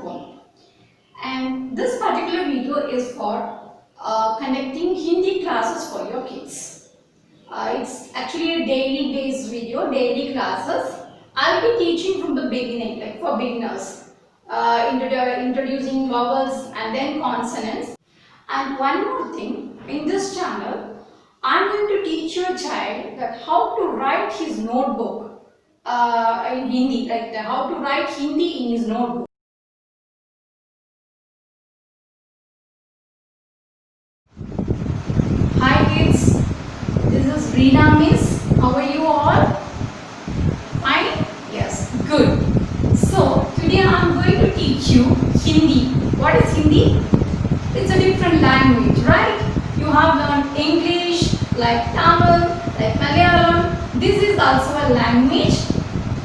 poem. And this particular video is for conducting Hindi classes for your kids. It's actually a daily based video, daily classes. I'll be teaching from the beginning, like for beginners, introducing vowels and then consonants. And one more thing, in this channel, I'm going to teach your child that how to write his notebook in Hindi, like how to write Hindi in his notebook. Hi kids, this is Reena Miss. How are you all? Fine? Yes, good. So today I am going to teach you Hindi. What is Hindi? It's a different language, right? You have learned English, like Tamil, like Malayalam. This is also a language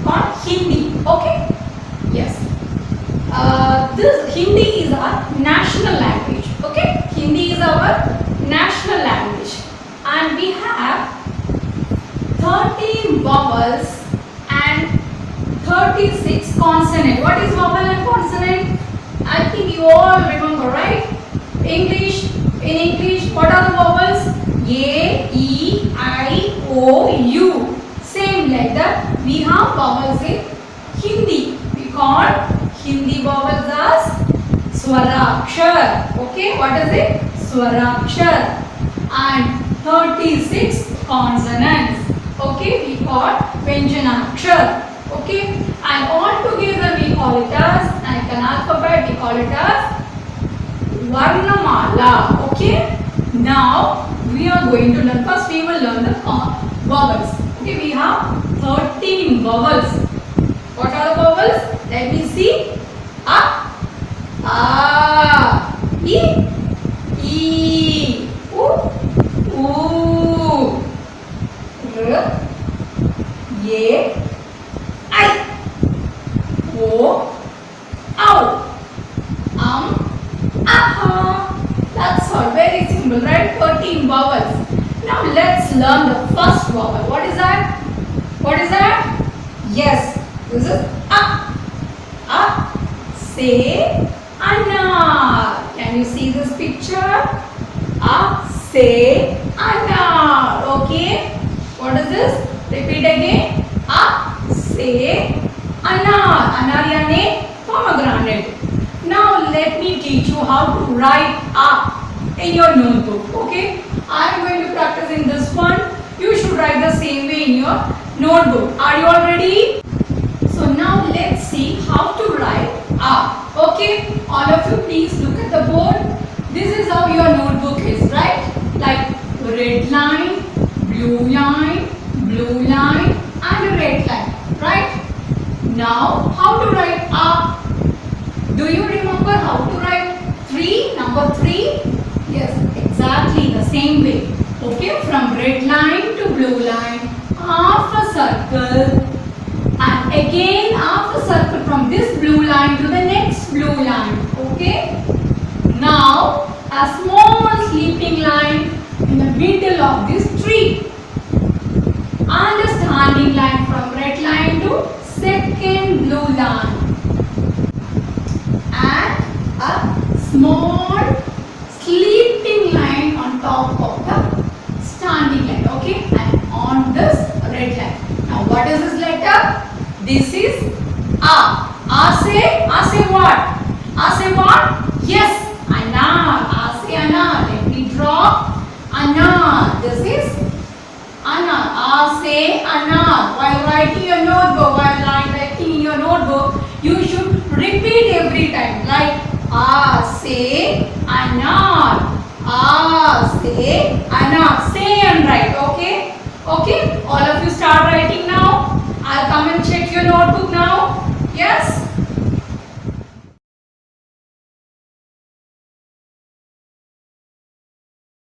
called Hindi. Okay? Yes. This Hindi is our national language. Okay? Hindi is our national language. And we have 13 vowels and 36 consonants. What is vowel and consonant? I think you all remember, right? In English, what are the vowels? A, E, I, O, U. Same like that. We have vowels in Hindi. We call Hindi vowels as swarakshar. Okay, what is it? Swarakshar. And 36 consonants. Okay, we call vyanjanakshar. Okay, and all together we call it as, like an alphabet, we call it as Varnamala. Okay, now we are going to learn, first we will learn the vowels. Okay, we have 13 vowels. What are the vowels? Let me see. A, I, U, R, E, I, O, Aha. That's all. Very simple, right? 13 vowels. Now let's learn the first vowel. What is that? What is that? Yes, this is A. Say anar. Can you see this picture? A, say anar. Okay. What is this? Repeat again. A, say anar. Anar yani pomegranate. Now let me teach you how to write A in your notebook. Okay. I am going to practice in this one. You should write the same way in your notebook. Are you all ready? So now let's see how to write A. Okay. All of you please look at the board. This is how your notebook is, right? Like red line, blue line, and a red line. Right? Now how to write A? Do you remember how to write 3? Number 3? Yes, exactly the same way. Okay, from red line to blue line, half a circle, and again half a circle from this blue line to the next blue line. Okay. Now a small sleeping line in the middle of this tree, and a standing line from red line to second blue line, and a small sleeping line on top of the standing line. Okay, and on this red line. Now what is this letter? This is A. A say what? A say what? Yes, anar. A say anar. Let me draw anar. This is anar. A say anar. While writing your notebook, writing in your notebook, you should repeat every time, like A say anar. A say anar. Say and write. Okay.